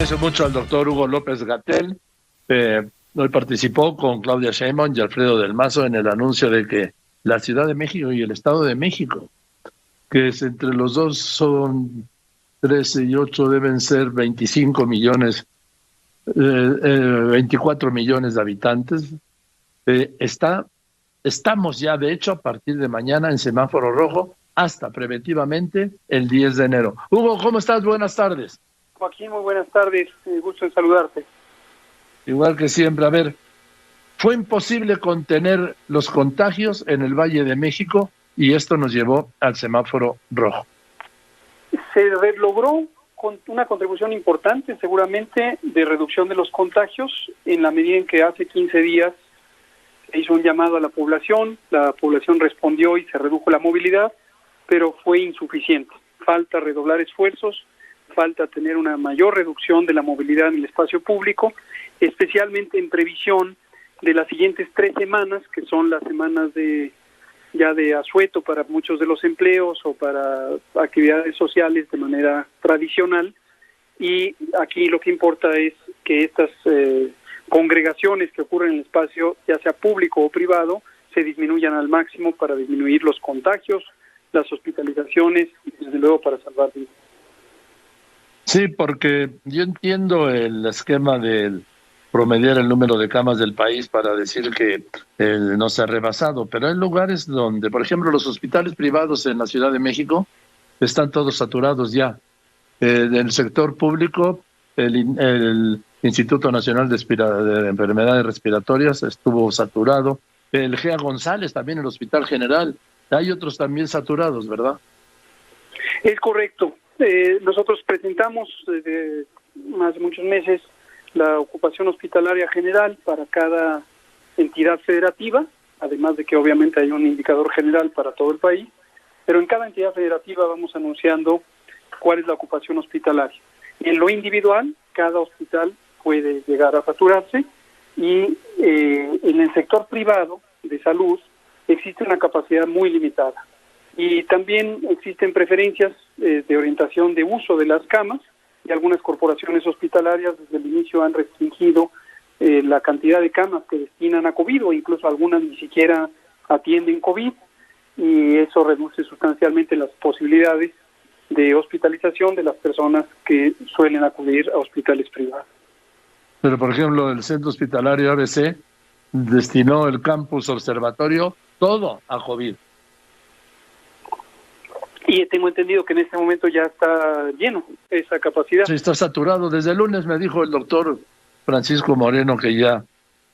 Aprecio mucho al doctor Hugo López-Gatell. Hoy participó con Claudia Sheinbaum y Alfredo del Mazo en el anuncio de que la Ciudad de México y el Estado de México, que es entre los dos son 13 y 8, deben ser 25 millones, 24 millones de habitantes. Estamos ya, de hecho, a partir de mañana en semáforo rojo hasta preventivamente el 10 de enero. Hugo, ¿cómo estás? Buenas tardes. Joaquín, muy buenas tardes, gusto en saludarte. Igual que siempre, a ver, fue imposible contener los contagios en el Valle de México y esto nos llevó al semáforo rojo. Se logró con una contribución importante, seguramente, de reducción de los contagios, en la medida en que hace 15 días se hizo un llamado a la población respondió y se redujo la movilidad, pero fue insuficiente. Falta redoblar esfuerzos, falta tener una mayor reducción de la movilidad en el espacio público, especialmente en previsión de las siguientes 3 semanas, que son las semanas de asueto para muchos de los empleos o para actividades sociales de manera tradicional. Y aquí lo que importa es que estas congregaciones que ocurren en el espacio, ya sea público o privado, se disminuyan al máximo para disminuir los contagios, las hospitalizaciones y desde luego para salvar vidas. Sí, porque yo entiendo el esquema del promediar el número de camas del país para decir que no se ha rebasado, pero hay lugares donde, por ejemplo, los hospitales privados en la Ciudad de México están todos saturados ya. En el sector público, el Instituto Nacional de Enfermedades Respiratorias estuvo saturado. El GEA González, también el Hospital General. Hay otros también saturados, ¿verdad? Es correcto. Nosotros presentamos desde hace muchos meses la ocupación hospitalaria general para cada entidad federativa, además de que obviamente hay un indicador general para todo el país, pero en cada entidad federativa vamos anunciando cuál es la ocupación hospitalaria. En lo individual, cada hospital puede llegar a saturarse y en el sector privado de salud existe una capacidad muy limitada. Y también existen preferencias de orientación de uso de las camas, y algunas corporaciones hospitalarias desde el inicio han restringido la cantidad de camas que destinan a COVID, o incluso algunas ni siquiera atienden COVID, y eso reduce sustancialmente las posibilidades de hospitalización de las personas que suelen acudir a hospitales privados. Pero, por ejemplo, el Centro Hospitalario ABC destinó el campus observatorio todo a COVID. Y tengo entendido que en este momento ya está lleno esa capacidad. Sí, está saturado. Desde el lunes me dijo el doctor Francisco Moreno que ya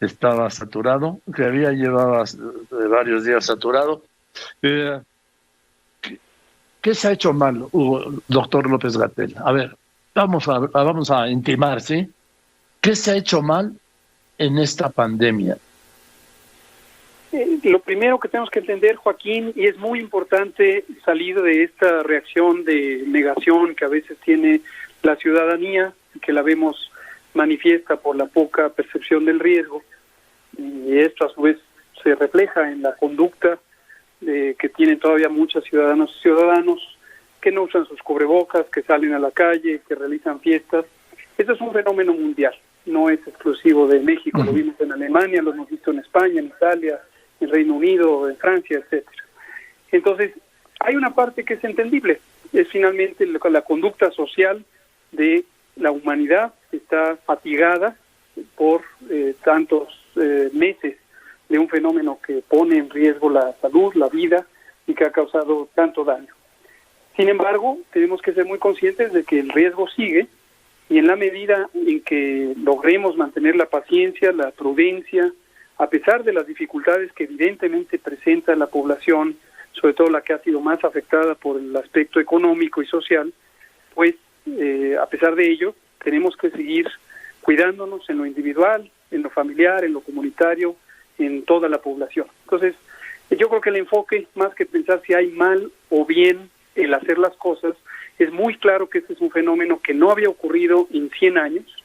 estaba saturado, que llevaba varios días saturado. ¿Qué se ha hecho mal, doctor López-Gatell? A ver, vamos a intimar, ¿sí? ¿Qué se ha hecho mal en esta pandemia? Lo primero que tenemos que entender, Joaquín, y es muy importante salir de esta reacción de negación que a veces tiene la ciudadanía, que la vemos manifiesta por la poca percepción del riesgo, y esto a su vez se refleja en la conducta que tienen todavía muchas ciudadanas y ciudadanos que no usan sus cubrebocas, que salen a la calle, que realizan fiestas. Esto es un fenómeno mundial, no es exclusivo de México. Lo vimos en Alemania, lo hemos visto en España, en Italia, en Reino Unido, en Francia, etcétera. Entonces, hay una parte que es entendible, es finalmente la conducta social de la humanidad, que está fatigada por tantos meses de un fenómeno que pone en riesgo la salud, la vida, y que ha causado tanto daño. Sin embargo, tenemos que ser muy conscientes de que el riesgo sigue, y en la medida en que logremos mantener la paciencia, la prudencia, a pesar de las dificultades que evidentemente presenta la población, sobre todo la que ha sido más afectada por el aspecto económico y social, pues a pesar de ello, tenemos que seguir cuidándonos en lo individual, en lo familiar, en lo comunitario, en toda la población. Entonces, yo creo que el enfoque, más que pensar si hay mal o bien el hacer las cosas, es muy claro que este es un fenómeno que no había ocurrido en 100 años,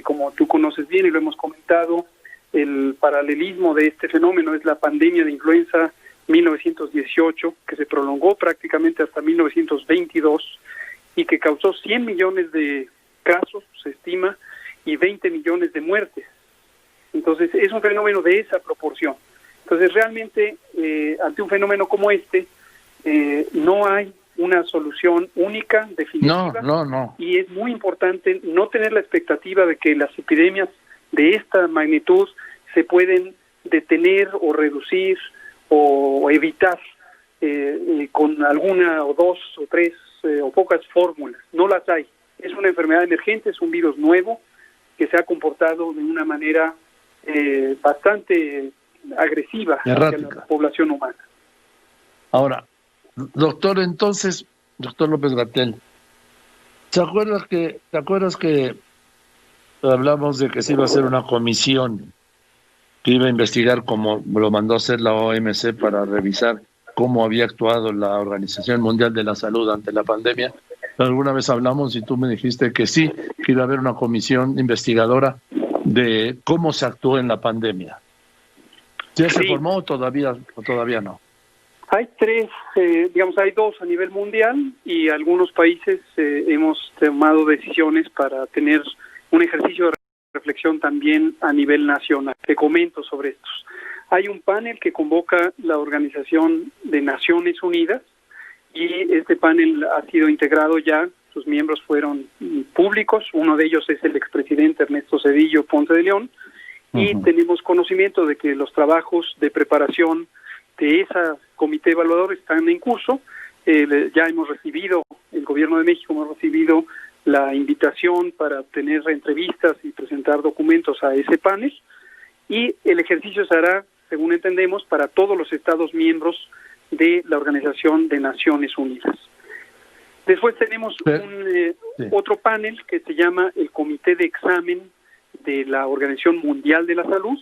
como tú conoces bien y lo hemos comentado. El paralelismo de este fenómeno es la pandemia de influenza 1918, que se prolongó prácticamente hasta 1922 y que causó 100 millones de casos, se estima, y 20 millones de muertes. Entonces, es un fenómeno de esa proporción. Entonces, realmente, ante un fenómeno como este, no hay una solución única, definitiva. No. Y es muy importante no tener la expectativa de que las epidemias de esta magnitud se pueden detener o reducir o evitar con alguna o dos o tres o pocas fórmulas. No las hay. Es una enfermedad emergente, es un virus nuevo que se ha comportado de una manera bastante agresiva hacia la población humana. Ahora, doctor López-Gatell, ¿te acuerdas que hablamos de que se iba a hacer una comisión que iba a investigar, como lo mandó a hacer la OMC, para revisar cómo había actuado la Organización Mundial de la Salud ante la pandemia? Alguna vez hablamos y tú me dijiste que sí, que iba a haber una comisión investigadora de cómo se actuó en la pandemia. ¿Ya se formó o todavía no? Hay tres, hay dos a nivel mundial, y algunos países hemos tomado decisiones para tener un ejercicio de reflexión también a nivel nacional. Te comento sobre estos. Hay un panel que convoca la Organización de Naciones Unidas, y este panel ha sido integrado ya, sus miembros fueron públicos, uno de ellos es el expresidente Ernesto Zedillo Ponce de León, y tenemos conocimiento de que los trabajos de preparación de ese comité evaluador están en curso. Ya hemos recibido, el Gobierno de México hemos recibido la invitación para tener entrevistas y presentar documentos a ese panel, y el ejercicio se hará, según entendemos, para todos los Estados miembros de la Organización de Naciones Unidas. Después tenemos otro panel que se llama el Comité de Examen de la Organización Mundial de la Salud.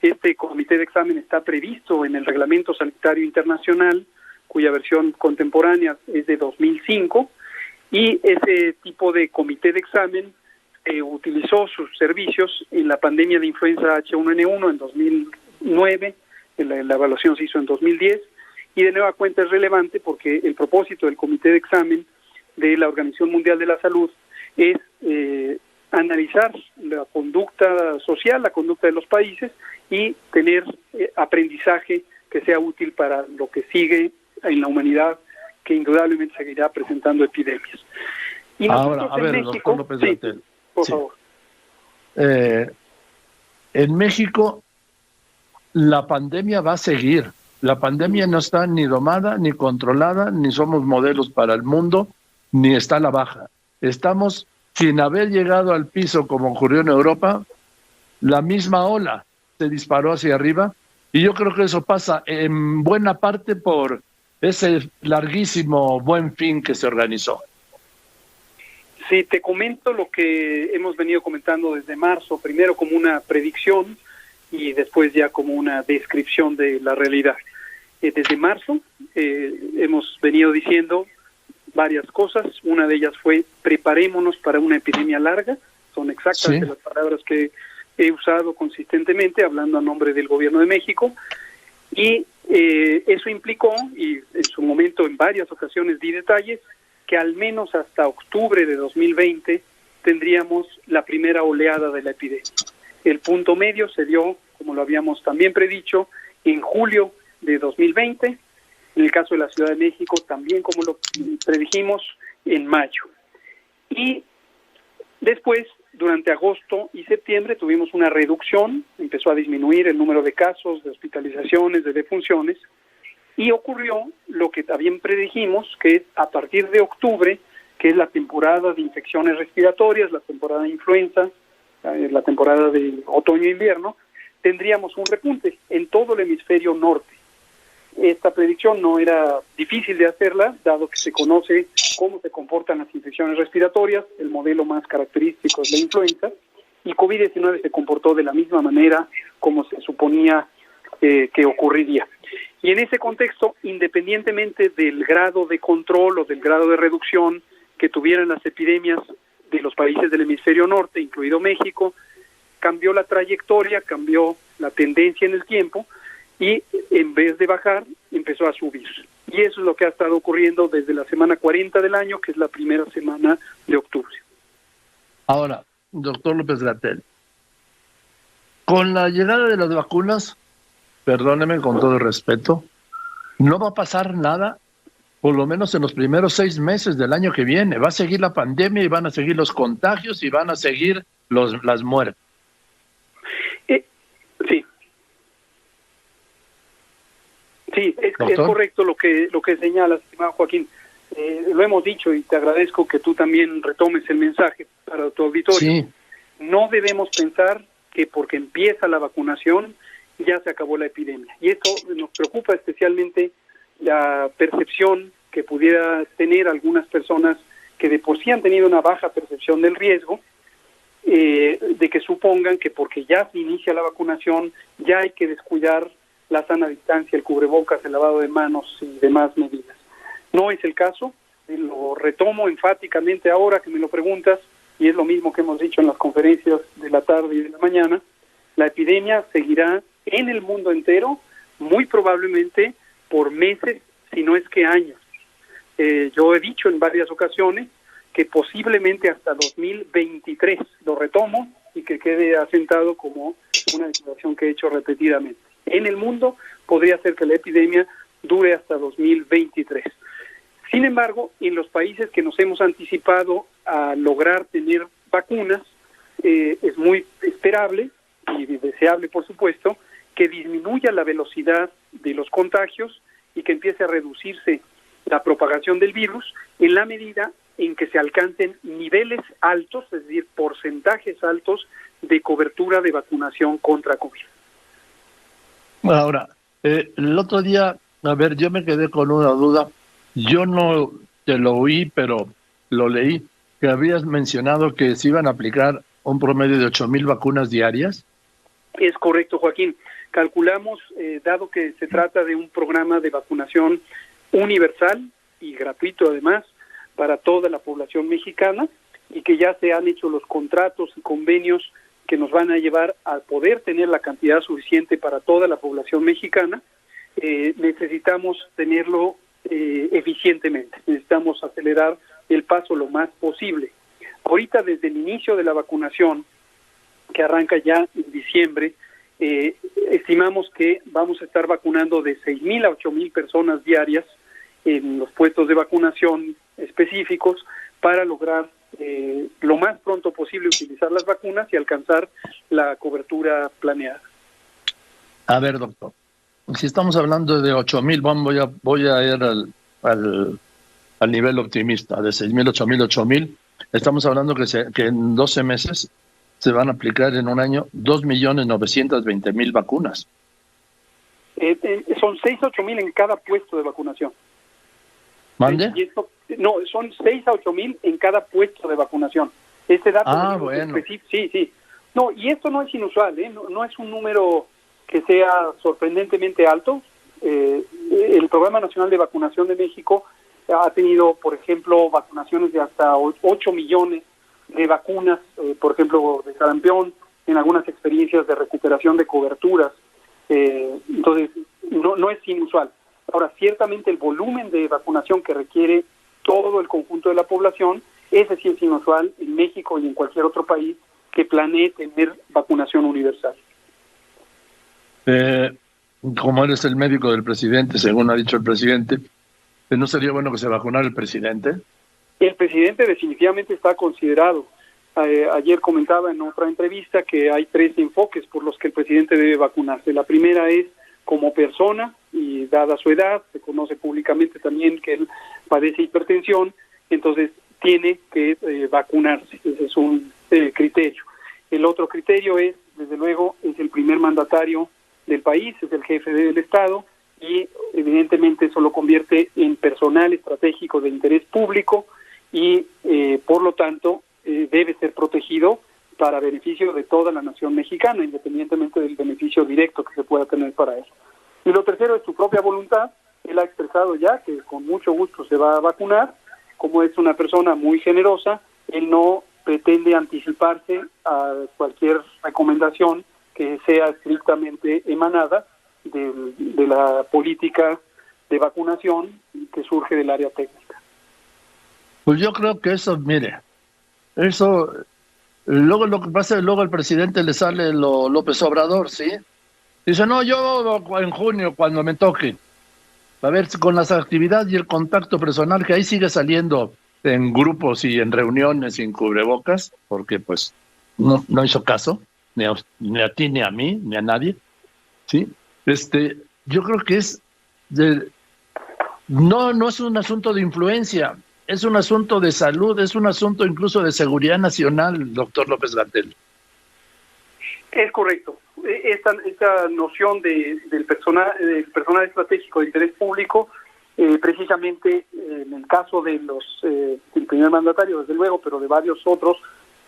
Este comité de examen está previsto en el Reglamento Sanitario Internacional, cuya versión contemporánea es de 2005, y ese tipo de comité de examen utilizó sus servicios en la pandemia de influenza H1N1 en 2009, la evaluación se hizo en 2010, y de nueva cuenta es relevante porque el propósito del comité de examen de la Organización Mundial de la Salud es analizar la conducta social, la conducta de los países, y tener aprendizaje que sea útil para lo que sigue en la humanidad, que indudablemente seguirá presentando epidemias. Y ahora, a ver, México, doctor López-Gatell, por favor. En México la pandemia va a seguir. La pandemia no está ni domada, ni controlada, ni somos modelos para el mundo, ni está a la baja. Estamos sin haber llegado al piso como ocurrió en Europa. La misma ola se disparó hacia arriba, y yo creo que eso pasa en buena parte por ese larguísimo Buen Fin que se organizó. Sí, te comento lo que hemos venido comentando desde marzo, primero como una predicción y después ya como una descripción de la realidad. Desde marzo hemos venido diciendo varias cosas. Una de ellas fue: preparémonos para una epidemia larga. Son exactamente las palabras que he usado consistentemente, hablando a nombre del Gobierno de México, y eso implicó, y en su momento en varias ocasiones di detalles, que al menos hasta octubre de 2020 tendríamos la primera oleada de la epidemia. El punto medio se dio, como lo habíamos también predicho, en julio de 2020, en el caso de la Ciudad de México también, como lo predijimos, en mayo. Y después, durante agosto y septiembre, tuvimos una reducción, empezó a disminuir el número de casos, de hospitalizaciones, de defunciones, y ocurrió lo que también predijimos, que es a partir de octubre, que es la temporada de infecciones respiratorias, la temporada de influenza, la temporada de otoño-invierno, tendríamos un repunte en todo el hemisferio norte. Esta predicción no era difícil de hacerla, dado que se conoce cómo se comportan las infecciones respiratorias. El modelo más característico es la influenza, y COVID-19 se comportó de la misma manera como se suponía que ocurriría. Y en ese contexto, independientemente del grado de control o del grado de reducción que tuvieran las epidemias de los países del hemisferio norte, incluido México, cambió la trayectoria, cambió la tendencia en el tiempo, y en vez de bajar, empezó a subir. Y eso es lo que ha estado ocurriendo desde la semana 40 del año, que es la primera semana de octubre. Ahora, doctor López-Gatell, con la llegada de las vacunas, perdóneme con todo el respeto, no va a pasar nada, por lo menos en los primeros 6 meses del año que viene. Va a seguir la pandemia y van a seguir los contagios y van a seguir las muertes. Sí. Sí, es correcto lo que señalas, estimado Joaquín. Lo hemos dicho y te agradezco que tú también retomes el mensaje para tu auditorio. Sí. No debemos pensar que porque empieza la vacunación ya se acabó la epidemia. Y esto nos preocupa especialmente la percepción que pudiera tener algunas personas que de por sí han tenido una baja percepción del riesgo, de que supongan que porque ya se inicia la vacunación ya hay que descuidar la sana distancia, el cubrebocas, el lavado de manos y demás medidas. No es el caso, lo retomo enfáticamente ahora que me lo preguntas, y es lo mismo que hemos dicho en las conferencias de la tarde y de la mañana. La epidemia seguirá en el mundo entero, muy probablemente por meses, si no es que años. Yo he dicho en varias ocasiones que posiblemente hasta 2023, lo retomo y que quede asentado como una declaración que he hecho repetidamente. En el mundo podría ser que la epidemia dure hasta 2023. Sin embargo, en los países que nos hemos anticipado a lograr tener vacunas, es muy esperable y deseable, por supuesto, que disminuya la velocidad de los contagios y que empiece a reducirse la propagación del virus en la medida en que se alcancen niveles altos, es decir, porcentajes altos de cobertura de vacunación contra COVID. Ahora, el otro día, a ver, yo me quedé con una duda. Yo no te lo oí, pero lo leí, que habías mencionado que se iban a aplicar un promedio de 8,000 vacunas diarias. Es correcto, Joaquín. Calculamos, dado que se trata de un programa de vacunación universal y gratuito además para toda la población mexicana, y que ya se han hecho los contratos y convenios que nos van a llevar a poder tener la cantidad suficiente para toda la población mexicana, necesitamos tenerlo eficientemente, necesitamos acelerar el paso lo más posible. Ahorita, desde el inicio de la vacunación, que arranca ya en diciembre, estimamos que vamos a estar vacunando de 6,000 a 8,000 personas diarias en los puestos de vacunación específicos para lograr lo más pronto posible utilizar las vacunas y alcanzar la cobertura planeada. A ver, doctor, si estamos hablando de 8,000, voy a ir al nivel optimista, de 6,000, 8,000, 8,000. Estamos hablando que en 12 meses se van a aplicar en un año 2,920,000 vacunas. Son 6 a 8,000 en cada puesto de vacunación. ¿Mande? No, son 6 a 8,000 en cada puesto de vacunación. Este dato bueno. Sí. No, y esto no es inusual, no es un número que sea sorprendentemente alto. El Programa Nacional de Vacunación de México ha tenido, por ejemplo, vacunaciones de hasta 8 millones de vacunas, por ejemplo, de sarampión, en algunas experiencias de recuperación de coberturas. Entonces, no es inusual. Ahora, ciertamente el volumen de vacunación que requiere todo el conjunto de la población, ese sí es inusual en México y en cualquier otro país que planee tener vacunación universal. Como eres el médico del presidente, según ha dicho el presidente, ¿no sería bueno que se vacunara el presidente? El presidente definitivamente está considerado. Ayer comentaba en otra entrevista que hay 3 enfoques por los que el presidente debe vacunarse. La primera es como persona, y dada su edad, se conoce públicamente también que él padece hipertensión, entonces tiene que vacunarse. Ese es un criterio. El otro criterio es, desde luego, es el primer mandatario del país, es el jefe del Estado, y evidentemente eso lo convierte en personal estratégico de interés público y por lo tanto debe ser protegido para beneficio de toda la nación mexicana, independientemente del beneficio directo que se pueda tener para él. Y lo tercero es su propia voluntad. Él ha expresado ya que con mucho gusto se va a vacunar. Como es una persona muy generosa, él no pretende anticiparse a cualquier recomendación que sea estrictamente emanada de la política de vacunación que surge del área técnica. Pues yo creo que eso, mire, eso Luego lo que pasa es luego al presidente le sale lo López Obrador, ¿sí? Dice, no, yo en junio, cuando me toque. A ver, con las actividades y el contacto personal, que ahí sigue saliendo en grupos y en reuniones sin cubrebocas, porque pues no hizo caso, ni a ti, ni a mí, ni a nadie, ¿sí? Yo creo que no es un asunto de influencia, es un asunto de salud, es un asunto incluso de seguridad nacional, doctor López-Gatell. Es correcto. Esta noción del personal estratégico de interés público, precisamente en el caso de del primer mandatario, desde luego, pero de varios otros,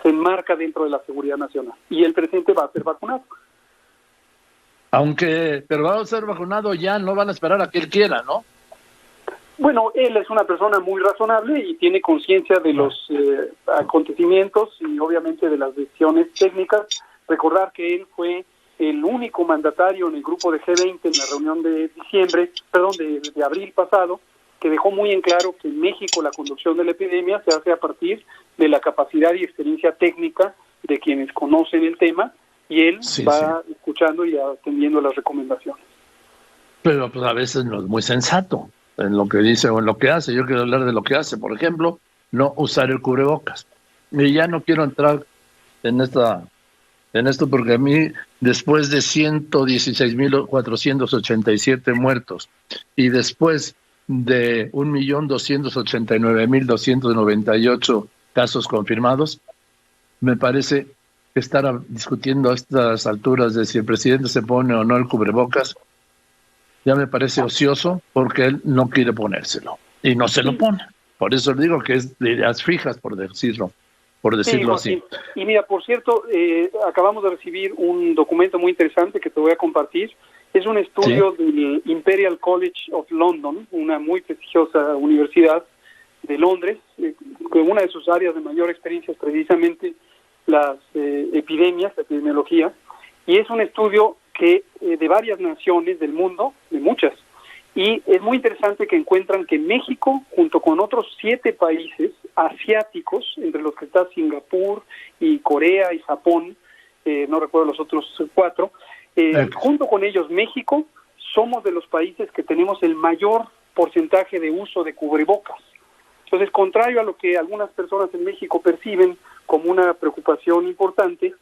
se enmarca dentro de la seguridad nacional. Y el presidente va a ser vacunado. Pero va a ser vacunado ya, no van a esperar a que él quiera, ¿no? Bueno, él es una persona muy razonable y tiene conciencia de los acontecimientos y obviamente de las decisiones técnicas. Recordar que él fue el único mandatario en el grupo de G20 en la reunión de abril pasado, que dejó muy en claro que en México la conducción de la epidemia se hace a partir de la capacidad y experiencia técnica de quienes conocen el tema, y él va escuchando y atendiendo las recomendaciones. Pero pues a veces no es muy sensato en lo que dice o en lo que hace. Yo quiero hablar de lo que hace, por ejemplo, no usar el cubrebocas. Y ya no quiero entrar en esto porque a mí, después de 116.487 muertos y después de 1.289.298 casos confirmados, me parece que estar discutiendo a estas alturas de si el presidente se pone o no el cubrebocas, ya me parece ocioso, porque él no quiere ponérselo y no se lo pone. Por eso digo que es de ideas fijas, por decirlo así. Y mira, por cierto, acabamos de recibir un documento muy interesante que te voy a compartir. Es un estudio del Imperial College of London, una muy prestigiosa universidad de Londres, con una de sus áreas de mayor experiencia es precisamente las epidemias, la epidemiología, y es un estudio que de varias naciones del mundo, de muchas, y es muy interesante que encuentran que México, junto con otros 7 países asiáticos, entre los que está Singapur y Corea y Japón, no recuerdo los otros 4, junto con ellos México, somos de los países que tenemos el mayor porcentaje de uso de cubrebocas. Entonces, contrario a lo que algunas personas en México perciben como una preocupación importante,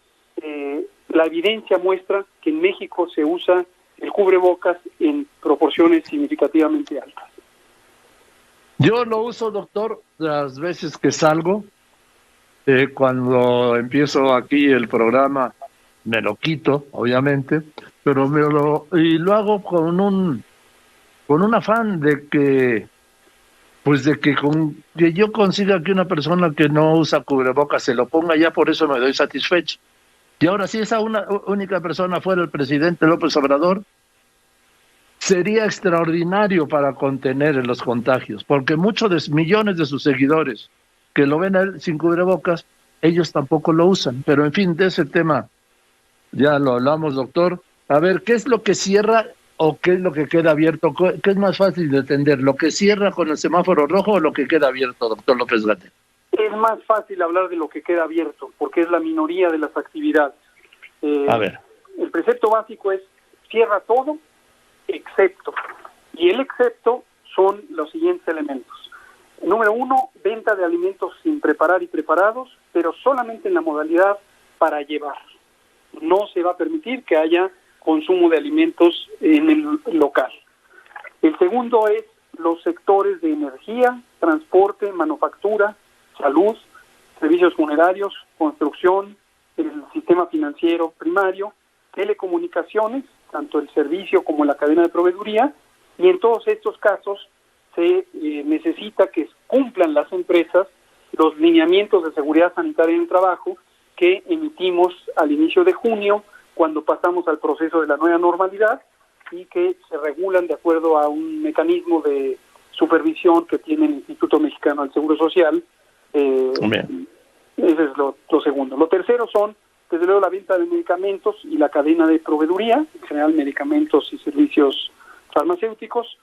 la evidencia muestra que en México se usa el cubrebocas en proporciones significativamente altas. Yo lo uso, doctor, las veces que salgo. Cuando empiezo aquí el programa me lo quito, obviamente, pero lo hago con un afán de que yo consiga que una persona que no usa cubrebocas se lo ponga, ya por eso me doy satisfecho. Y ahora, si esa única persona fuera el presidente López Obrador, sería extraordinario para contener los contagios, porque millones de sus seguidores que lo ven a él sin cubrebocas, ellos tampoco lo usan. Pero en fin, de ese tema ya lo hablamos, doctor. A ver, ¿qué es lo que cierra o qué es lo que queda abierto? ¿Qué es más fácil de entender? ¿Lo que cierra con el semáforo rojo o lo que queda abierto, doctor López-Gatell? Es más fácil hablar de lo que queda abierto, porque es la minoría de las actividades. A ver. El precepto básico es cierra todo, excepto. Y el excepto son los siguientes elementos. Número 1, venta de alimentos sin preparar y preparados, pero solamente en la modalidad para llevar. No se va a permitir que haya consumo de alimentos en el local. El segundo es los sectores de energía, transporte, manufactura, salud, servicios funerarios, construcción, el sistema financiero primario, telecomunicaciones, tanto el servicio como la cadena de proveeduría, y en todos estos casos se necesita que cumplan las empresas los lineamientos de seguridad sanitaria en el trabajo que emitimos al inicio de junio, cuando pasamos al proceso de la nueva normalidad, y que se regulan de acuerdo a un mecanismo de supervisión que tiene el Instituto Mexicano del Seguro Social. Ese es lo segundo. Lo tercero son, desde luego, la venta de medicamentos y la cadena de proveeduría, en general medicamentos y servicios farmacéuticos.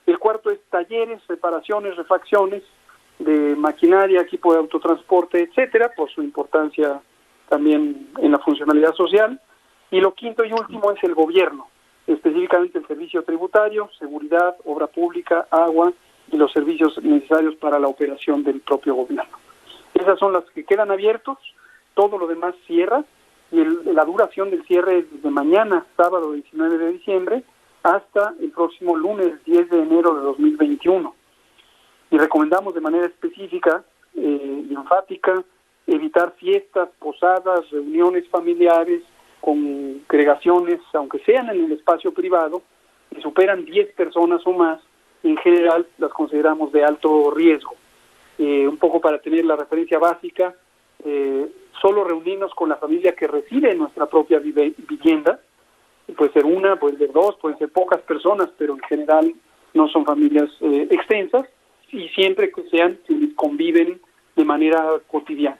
El cuarto es talleres, reparaciones, refacciones de maquinaria, equipo de autotransporte, etcétera, por su importancia también en la funcionalidad social. Y lo quinto y último es el gobierno, específicamente el servicio tributario, seguridad, obra pública, agua y los servicios necesarios para la operación del propio gobierno. Esas son las que quedan abiertos, todo lo demás cierra, y la duración del cierre es desde mañana, sábado 19 de diciembre, hasta el próximo lunes 10 de enero de 2021. Y recomendamos de manera específica y enfática evitar fiestas, posadas, reuniones familiares, congregaciones, aunque sean en el espacio privado, que superan 10 personas o más. En general las consideramos de alto riesgo. Un poco para tener la referencia básica, solo reunirnos con la familia que reside en nuestra propia vivienda. Puede ser una, puede ser dos, pueden ser pocas personas, pero en general no son familias extensas, y siempre que conviven de manera cotidiana.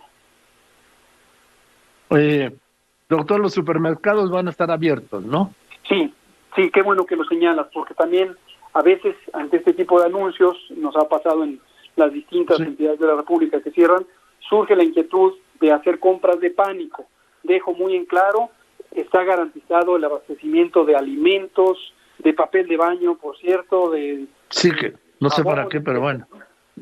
Doctor, los supermercados van a estar abiertos, ¿no? Sí, qué bueno que lo señalas, porque también a veces ante este tipo de anuncios, nos ha pasado en las distintas entidades de la República que cierran, surge la inquietud de hacer compras de pánico. Dejo muy en claro, está garantizado el abastecimiento de alimentos, de papel de baño, por cierto, de... Sí, que no sé para qué, pero bueno.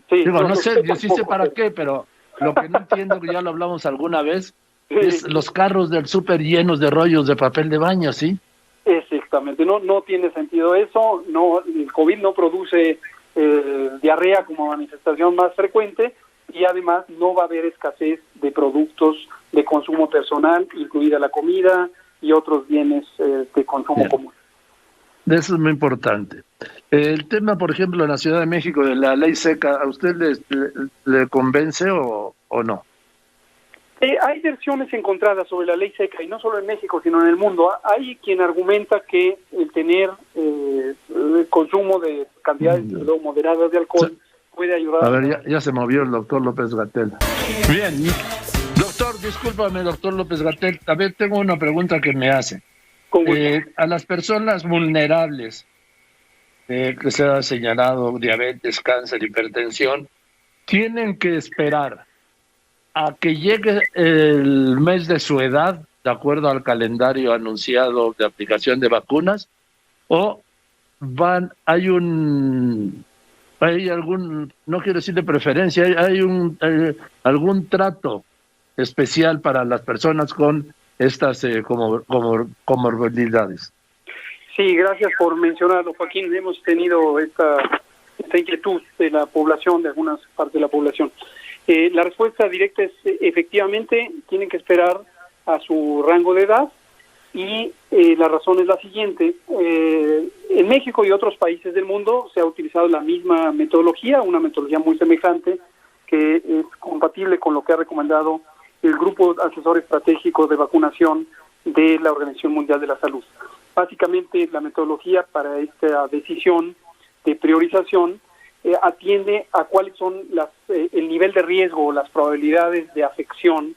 Sí, digo, no sé, yo sí sé para qué, pero lo que no entiendo, que ya lo hablamos alguna vez, es los carros del súper llenos de rollos de papel de baño, ¿sí? Exactamente, no tiene sentido eso, el COVID no produce diarrea como manifestación más frecuente, y además no va a haber escasez de productos de consumo personal, incluida la comida y otros bienes de consumo común. Eso es muy importante. El tema, por ejemplo, en la Ciudad de México, de la ley seca, ¿a usted le convence o no? Hay versiones encontradas sobre la ley seca, y no solo en México, sino en el mundo. Hay quien argumenta que el tener el consumo de cantidades moderadas de alcohol puede ayudar. A ver, ya se movió el doctor López-Gatell. Bien, doctor, discúlpame, doctor López-Gatell. A ver, tengo una pregunta que me hace. A las personas vulnerables, que se ha señalado diabetes, cáncer, hipertensión, ¿tienen que esperar a que llegue el mes de su edad, de acuerdo al calendario anunciado de aplicación de vacunas, o hay algún, no quiero decir de preferencia, hay algún trato especial para las personas con estas comorbilidades? Sí, gracias por mencionarlo, Joaquín. Hemos tenido esta inquietud de la población, de algunas partes de la población. La respuesta directa es efectivamente tienen que esperar a su rango de edad, y la razón es la siguiente. En México y otros países del mundo se ha utilizado la misma metodología, una metodología muy semejante, que es compatible con lo que ha recomendado el Grupo Asesor Estratégico de Vacunación de la Organización Mundial de la Salud. Básicamente, la metodología para esta decisión de priorización atiende a cuáles son el nivel de riesgo o las probabilidades de afección,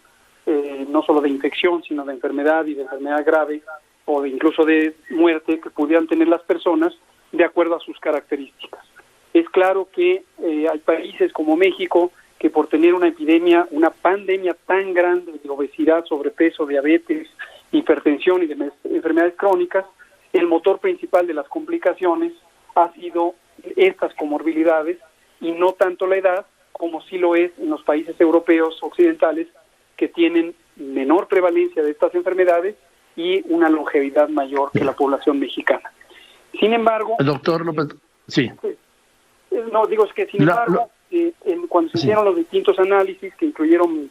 no solo de infección, sino de enfermedad y de enfermedad grave, o incluso de muerte, que pudieran tener las personas de acuerdo a sus características. Es claro que hay países como México que, por tener una pandemia tan grande de obesidad, sobrepeso, diabetes, hipertensión y de enfermedades crónicas, el motor principal de las complicaciones ha sido estas comorbilidades, y no tanto la edad, como sí lo es en los países europeos occidentales, que tienen menor prevalencia de estas enfermedades y una longevidad mayor que la población mexicana. Sin embargo... El doctor López... Sí. No, digo, es que sin embargo, cuando se hicieron los distintos análisis, que incluyeron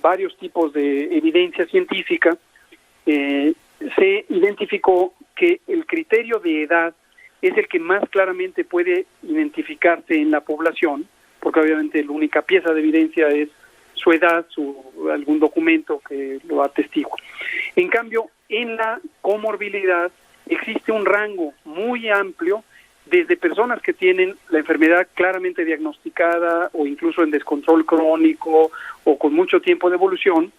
varios tipos de evidencia científica, se identificó que el criterio de edad es el que más claramente puede identificarse en la población, porque obviamente la única pieza de evidencia es su edad, algún documento que lo atestigua. En cambio, en la comorbilidad existe un rango muy amplio, desde personas que tienen la enfermedad claramente diagnosticada o incluso en descontrol crónico o con mucho tiempo de evolución,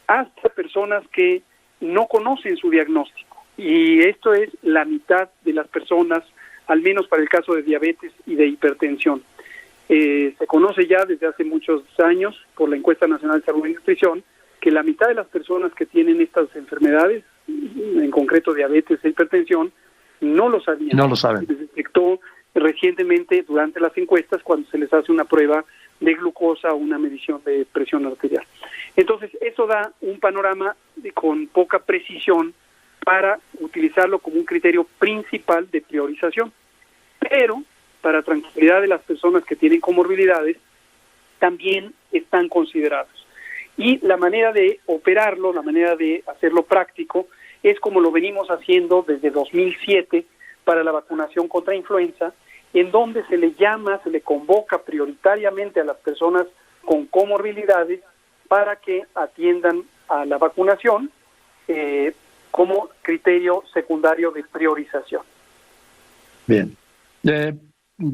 hasta personas que no conocen su diagnóstico. Y esto es la mitad de las personas, al menos para el caso de diabetes y de hipertensión. Se conoce ya desde hace muchos años, por la Encuesta Nacional de Salud y Nutrición, que la mitad de las personas que tienen estas enfermedades, en concreto diabetes e hipertensión, no lo sabían. No lo saben. Se detectó recientemente durante las encuestas cuando se les hace una prueba de glucosa o una medición de presión arterial. Entonces, eso da un panorama con poca precisión para utilizarlo como un criterio principal de priorización. Pero, para tranquilidad de las personas que tienen comorbilidades, también están considerados. Y la manera de operarlo, la manera de hacerlo práctico, es como lo venimos haciendo desde 2007 para la vacunación contra influenza, en donde se le llama, se le convoca prioritariamente a las personas con comorbilidades para que atiendan a la vacunación como criterio secundario de priorización. Bien.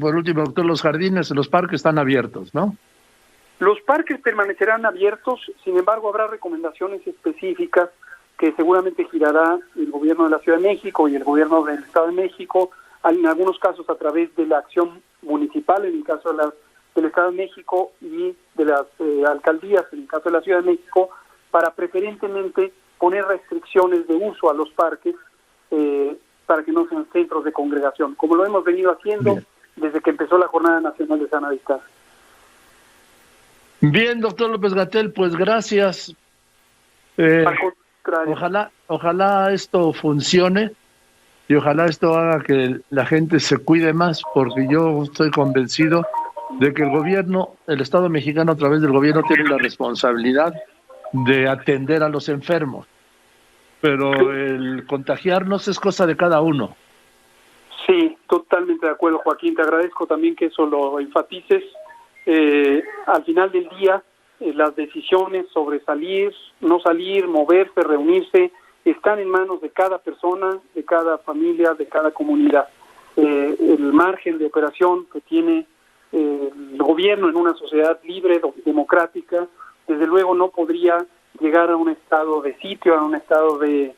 Por último, doctor, los jardines, los parques están abiertos, ¿no? Los parques permanecerán abiertos, sin embargo habrá recomendaciones específicas que seguramente girará el gobierno de la Ciudad de México y el gobierno del Estado de México, en algunos casos a través de la acción municipal, en el caso del Estado de México, y de las alcaldías, en el caso de la Ciudad de México, para preferentemente poner restricciones de uso a los parques para que no sean centros de congregación, como lo hemos venido haciendo desde que empezó la Jornada Nacional de Sana Distancia. Bien, doctor López-Gatell, pues gracias. Ojalá esto funcione y ojalá esto haga que la gente se cuide más, porque yo estoy convencido de que el gobierno, el Estado mexicano a través del gobierno tiene la responsabilidad de atender a los enfermos, pero el contagiarnos es cosa de cada uno. Sí, totalmente de acuerdo, Joaquín, te agradezco también que eso lo enfatices. Al final del día, las decisiones sobre salir, no salir, moverse, reunirse, están en manos de cada persona, de cada familia, de cada comunidad. El margen de operación que tiene el gobierno en una sociedad libre, democrática, desde luego no podría llegar a un estado de sitio, a un estado de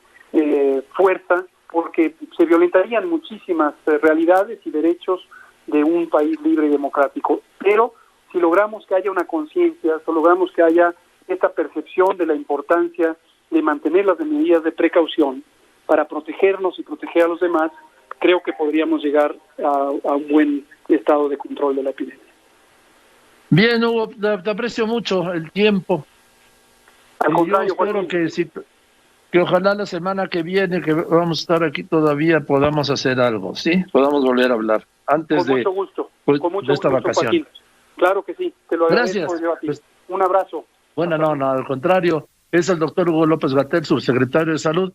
fuerza, porque se violentarían muchísimas realidades y derechos de un país libre y democrático. Pero si logramos que haya una conciencia, si logramos que haya esta percepción de la importancia de mantener las medidas de precaución para protegernos y proteger a los demás, creo que podríamos llegar a un buen estado de control de la epidemia. Bien, Hugo, te aprecio mucho el tiempo. Al contrario, yo espero que ojalá la semana que viene, que vamos a estar aquí todavía, podamos hacer algo, ¿sí? Podamos volver a hablar antes con mucho gusto, con mucho de esta gusto, vacación. Joaquín. Claro que sí, te lo agradezco. Gracias. Yo a ti. Un abrazo. Bueno, no, al contrario, es el doctor Hugo López-Gatell, subsecretario de Salud.